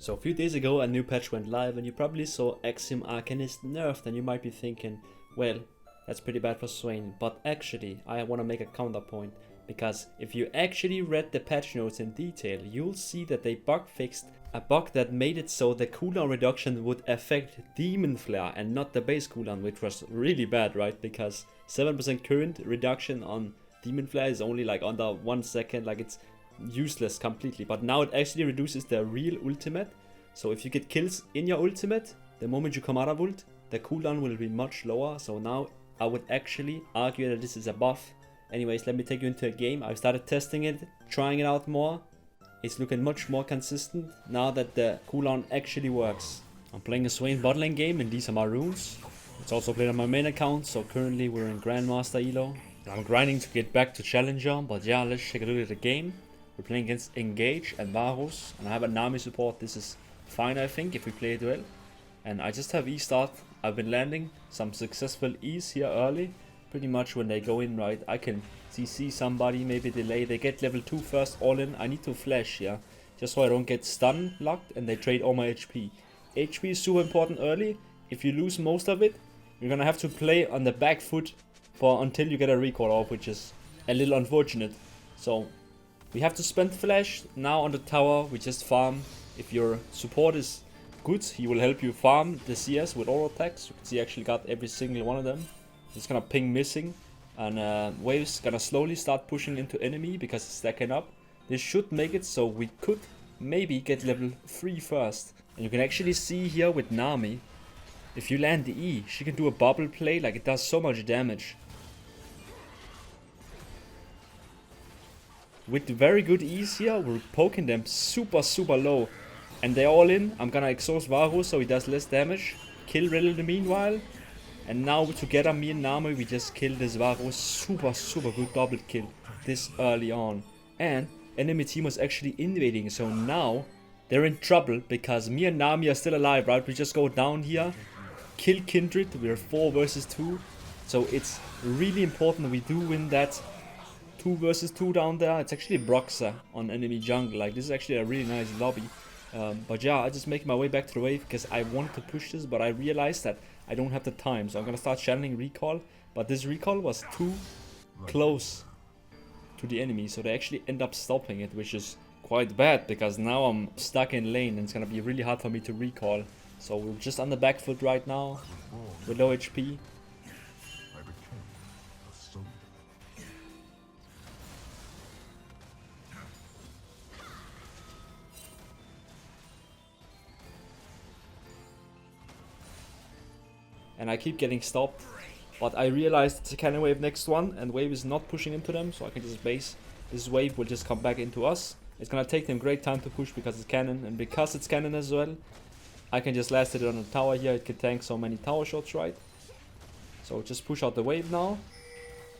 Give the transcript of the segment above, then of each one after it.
So a few days ago a new patch went live and you probably saw Axiom Arcanist nerfed, and you might be thinking, well, that's pretty bad for Swain, but actually I want to make a counterpoint, because if you actually read the patch notes in detail, you'll see that they bug fixed a bug that made it so the cooldown reduction would affect Demon Flare and not the base cooldown, which was really bad, right? Because 7% current reduction on Demon Flare is only like under 1 second, like it's useless completely. But now it actually reduces the real ultimate, so if you get kills in your ultimate, the moment you come out of ult, the cooldown will be much lower. So now I would actually argue that this is a buff. Anyways, let me take you into a game. I've started testing it, trying it out more. It's looking much more consistent now that the cooldown actually works. I'm playing a Swain bot lane game and these are my runes. It's also played on my main account, so currently we're in Grandmaster Elo. I'm grinding to get back to Challenger, but yeah, let's take a look at the game. We're playing against Engage and Varus, and I have a Nami support. This is fine, I think, if we play it well. And I just have E-start. I've been landing some successful E's here early. Pretty much when they go in, right, I can CC somebody, maybe delay. They get level 2 first, all in. I need to flash, yeah, just so I don't get stun locked and they trade all my HP. HP is super important early. If you lose most of it, you're gonna have to play on the back foot for until you get a recall off, which is a little unfortunate. So we have to spend flash. Now on the tower, we just farm. If your support is good, he will help you farm the CS with all attacks. You can see I actually got every single one of them. It's gonna ping missing, and waves gonna slowly start pushing into enemy because it's stacking up. This should make it so we could maybe get level 3 first. And you can actually see here with Nami, if you land the E, she can do a bubble play, like it does so much damage. With very good ease here, we're poking them super low. And they're all in. I'm gonna exhaust Varus so he does less damage. Kill Riddle in the meanwhile. And now together, me and Nami, we just killed this Varus. Super good double kill this early on. And enemy team was actually invading, so now they're in trouble because me and Nami are still alive, right? We just go down here, kill Kindred. We're 4 versus 2. So it's really important we do win that 2 versus 2 down there. It's actually Broxa on enemy jungle. Like, this is actually a really nice lobby. But yeah, I just make my way back to the wave because I wanted to push this, but I realized that I don't have the time. So I'm gonna start channeling recall, but this recall was too close to the enemy, so they actually end up stopping it, which is quite bad because now I'm stuck in lane and it's gonna be really hard for me to recall. So we're just on the back foot right now with low HP. And I keep getting stopped, but I realized it's a cannon wave next one, and wave is not pushing into them, so I can just base. This wave will just come back into us. It's gonna take them great time to push because it's cannon, and because it's cannon as well, I can just last it on the tower here. It can tank so many tower shots, right? So just push out the wave now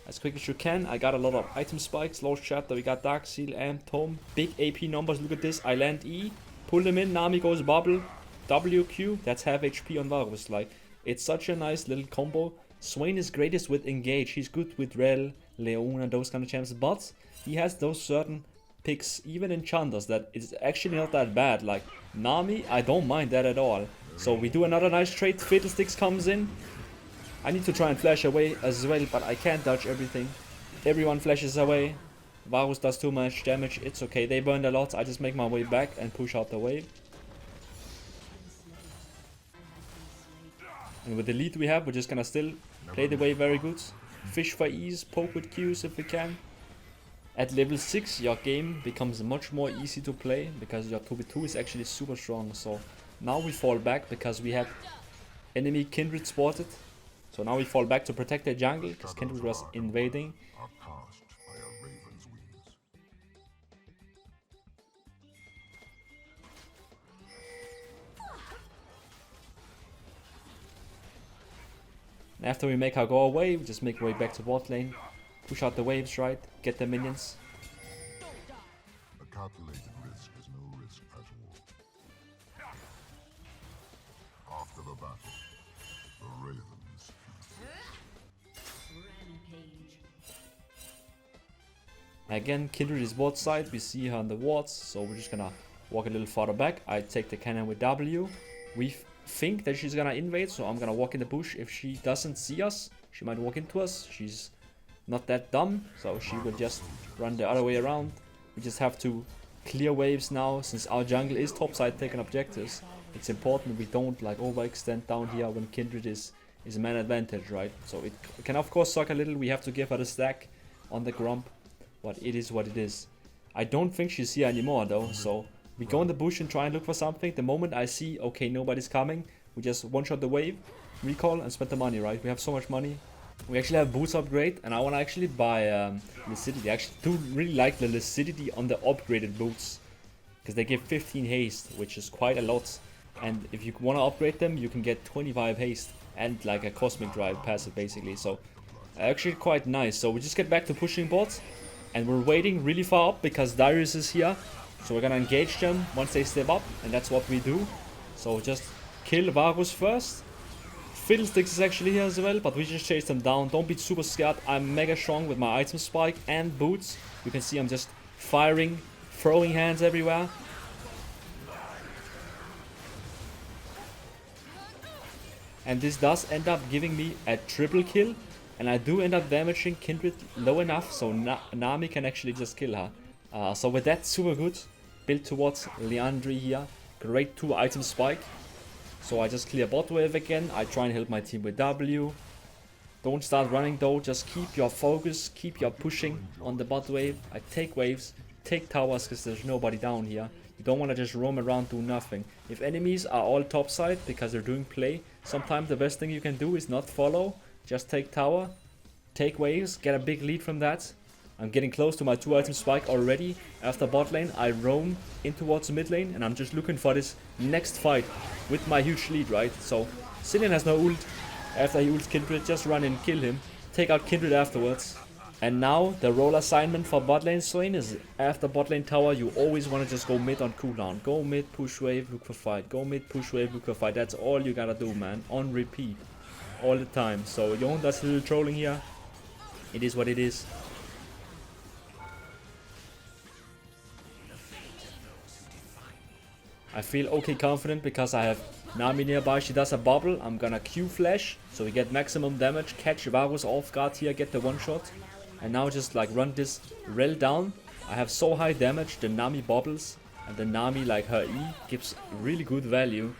as quick as you can. I got a lot of item spikes, lost chapter, we got Dark Seal and Tome. Big AP numbers, look at this. I land E, pull them in, Nami goes bubble, WQ, that's half HP on Varus. Like, it's such a nice little combo. Swain is greatest with Engage. He's good with Rel, Leona, those kind of champs. But he has those certain picks, even enchanters, that is actually not that bad. Like Nami, I don't mind that at all. So we do another nice trade. Fiddlesticks comes in. I need to try and flash away as well, but I can't dodge everything. Everyone flashes away. Varus does too much damage. It's okay. They burned a lot. I just make my way back and push out the wave. And with the lead we have, we're just gonna still play the wave very good. Fish for ease, poke with Qs if we can. At level 6, your game becomes much more easy to play because your 2v2 is actually super strong. So now we fall back because we had enemy Kindred spotted. So now we fall back to protect the jungle because Kindred was invading. After we make our go away, we just make our way back to bot lane, push out the waves, right, get the minions. A calculated risk is no risk at all. After the battle, the ravens Again, Kindred is bot side, we see her on the wards, so we're just gonna walk a little farther back. I take the cannon with W. We think that she's gonna invade, so I'm gonna walk in the bush. If she doesn't see us, she might walk into us. She's not that dumb, so she will just run the other way around. We just have to clear waves now, since our jungle is topside taking objectives. It's important we don't like overextend down here when Kindred is man advantage, right? So it can of course suck a little. We have to give her the stack on the Grump, but it is what it is. I don't think she's here anymore though, so we go in the bush and try and look for something. The moment I see, okay, nobody's coming, we just one-shot the wave, recall, and spend the money, right? We have so much money. We actually have boots upgrade, and I want to actually buy Lucidity. I actually do really like the Lucidity on the upgraded boots, because they give 15 haste, which is quite a lot. And if you want to upgrade them, you can get 25 haste and like a Cosmic Drive passive basically. So actually quite nice. So we just get back to pushing bots, and we're waiting really far up because Darius is here. So we're gonna engage them once they step up, and that's what we do. So just kill Varus first. Fiddlesticks is actually here as well, but we just chase them down. Don't be super scared. I'm mega strong with my item spike and boots. You can see I'm just firing, throwing hands everywhere. And this does end up giving me a triple kill, and I do end up damaging Kindred low enough so Nami can actually just kill her. So with that, super good. Build towards Liandry here. Great 2 item spike. So I just clear bot wave again. I try and help my team with W. Don't start running though. Just keep your focus. Keep your pushing on the bot wave. I take waves. Take towers because there's nobody down here. You don't want to just roam around, do nothing. If enemies are all topside because they're doing play, sometimes the best thing you can do is not follow. Just take tower. Take waves. Get a big lead from that. I'm getting close to my 2 item spike already. After bot lane, I roam in towards the mid lane, and I'm just looking for this next fight with my huge lead, right? So, Cillian has no ult. After he ults Kindred, just run in, kill him. Take out Kindred afterwards. And now, the role assignment for bot lane Swain is after bot lane tower, you always want to just go mid on cooldown. Go mid, push wave, look for fight. Go mid, push wave, look for fight. That's all you gotta do, man. On repeat. All the time. So, Yon does a little trolling here. It is what it is. I feel okay confident because I have Nami nearby. She does a bubble. I'm gonna Q flash so we get maximum damage. Catch Varus off guard here, get the one shot. And now just like run this rel down. I have so high damage, the Nami bubbles. And the Nami, like her E, gives really good value.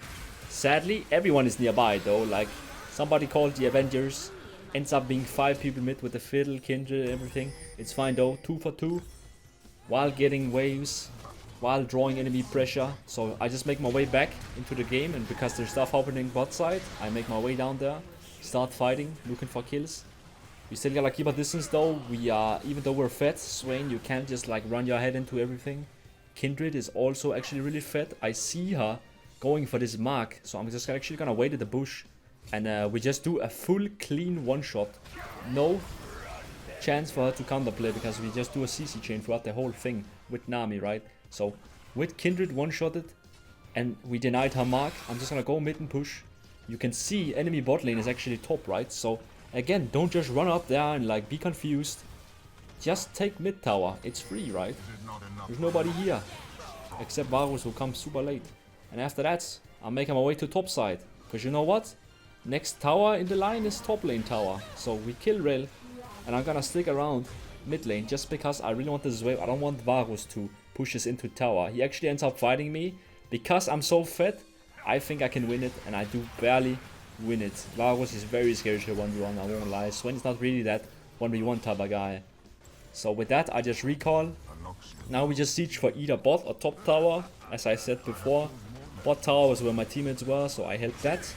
Sadly, everyone is nearby though. Like somebody called the Avengers. Ends up being 5 people mid with the fiddle, Kindred, everything. It's fine though, 2 for 2. While getting waves. While drawing enemy pressure. So I just make my way back into the game, and because there's stuff happening bot side, I make my way down there, start fighting, looking for kills. We still gotta keep our distance though. We are, even though we're fed, Swain, you can't just like run your head into everything. Kindred is also actually really fed. I see her going for this mark, so I'm just actually gonna wait at the bush, and we just do a full clean one shot. No chance for her to counterplay because we just do a CC chain throughout the whole thing with Nami, right? So, with Kindred one-shotted, and we denied her mark, I'm just gonna go mid and push. You can see enemy bot lane is actually top, right? So, again, don't just run up there and like be confused. Just take mid tower, it's free, right? There's nobody here, except Varus who comes super late. And after that, I'm making my way to top side. Because you know what? Next tower in the line is top lane tower. So, we kill Rel, and I'm gonna stick around mid lane just because I really want this wave. I don't want Varus to push us into tower. He actually ends up fighting me. Because I'm so fed, I think I can win it, and I do barely win it. Varus is very scary to 1v1, I won't lie. Swain's not really that 1v1 type of guy. So with that, I just recall. Now we just siege for either bot or top tower. As I said before, bot tower was where my teammates were, so I helped that.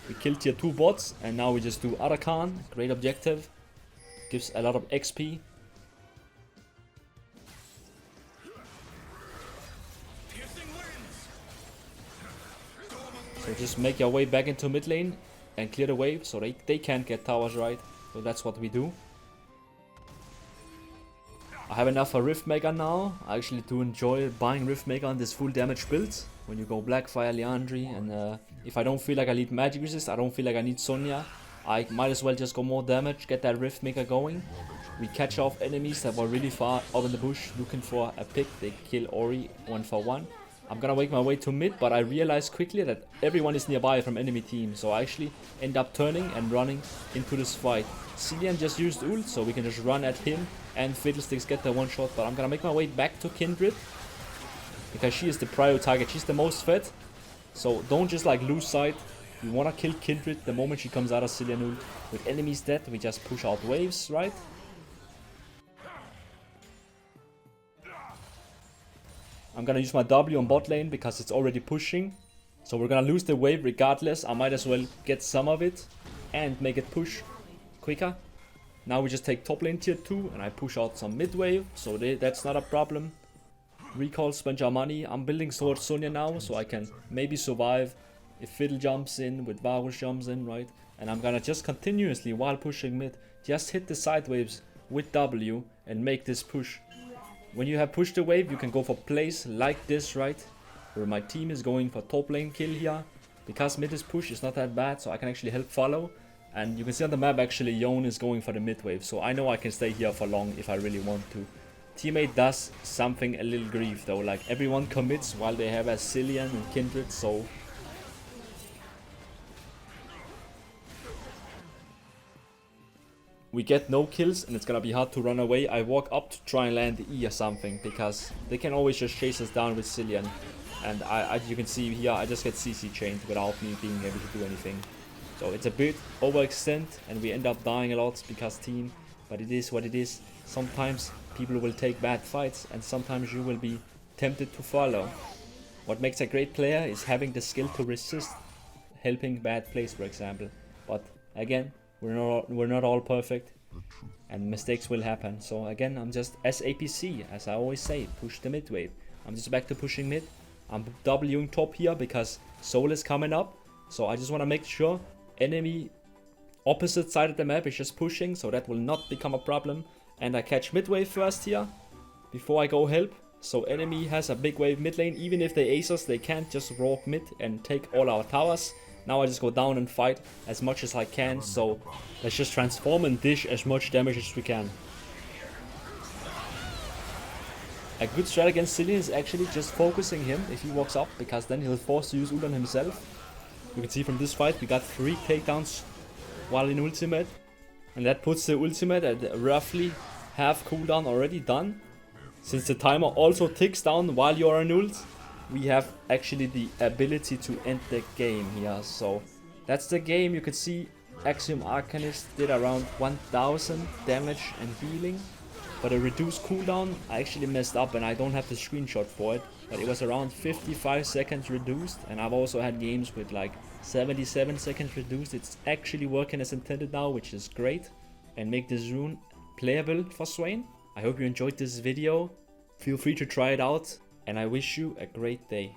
We killed tier 2 bots, and now we just do Arakan. Great objective. Gives a lot of XP. So just make your way back into mid lane and clear the wave so they can't get towers, right? So that's what we do. I have enough for Riftmaker now. I actually do enjoy buying Riftmaker on this full damage build. When you go Blackfire, Liandry, and if I don't feel like I need magic resist, I don't feel like I need Sonya, I might as well just go more damage, get that Riftmaker going. We catch off enemies that were really far up in the bush looking for a pick. They kill Ori 1 for 1. I'm gonna make my way to mid, but I realize quickly that everyone is nearby from enemy team. So I actually end up turning and running into this fight. Cillian just used ult, so we can just run at him and Fiddlesticks get the one shot. But I'm gonna make my way back to Kindred, because she is the prio target. She's the most fed. So don't just like lose sight. We wanna kill Kindred the moment she comes out of Cillian ult. With enemies dead, we just push out waves, right? I'm gonna use my W on bot lane because it's already pushing. So we're gonna lose the wave regardless. I might as well get some of it and make it push quicker. Now we just take top lane tier 2 and I push out some mid wave. So that's not a problem. Recall, spend your money. I'm building towards Sonya now so I can maybe survive if Fiddle jumps in, with Varus jumps in, right? And I'm gonna just continuously, while pushing mid, just hit the side waves with W and make this push. When you have pushed the wave, you can go for plays like this, right? Where my team is going for top lane kill here. Because mid is push, it's not that bad, so I can actually help follow. And you can see on the map actually Yone is going for the mid wave, so I know I can stay here for long if I really want to. Teammate does something a little grief though, like everyone commits while they have a Cillian and Kindred, so... we get no kills and it's gonna be hard to run away. I walk up to try and land the E or something, because they can always just chase us down with Cillian. And you can see here, I just get CC chained without me being able to do anything. So it's a bit overextend and we end up dying a lot because team, but it is what it is. Sometimes people will take bad fights and sometimes you will be tempted to follow. What makes a great player is having the skill to resist helping bad plays, for example. But again, we're not all perfect and mistakes will happen. So again, I'm just as APC, as I always say, push the mid wave. I'm just back to pushing mid. I'm Wing top here because Soul is coming up. So I just want to make sure enemy opposite side of the map is just pushing, so that will not become a problem. And I catch mid wave first here before I go help. So enemy has a big wave mid lane. Even if they ace us, they can't just rock mid and take all our towers. Now I just go down and fight as much as I can, so let's just transform and dish as much damage as we can. A good strat against Cillian is actually just focusing him if he walks up, because then he'll force to use ult on himself. You can see from this fight we got 3 takedowns while in ultimate, and that puts the ultimate at roughly half cooldown already done. Since the timer also ticks down while you're on ult, we have actually the ability to end the game here. So that's the game. You can see Axiom Arcanist did around 1000 damage and healing, but a reduced cooldown I actually messed up and I don't have the screenshot for it, but it was around 55 seconds reduced, and I've also had games with like 77 seconds reduced. It's actually working as intended now, which is great, and make this rune playable for Swain. I hope you enjoyed this video. Feel free to try it out, and I wish you a great day.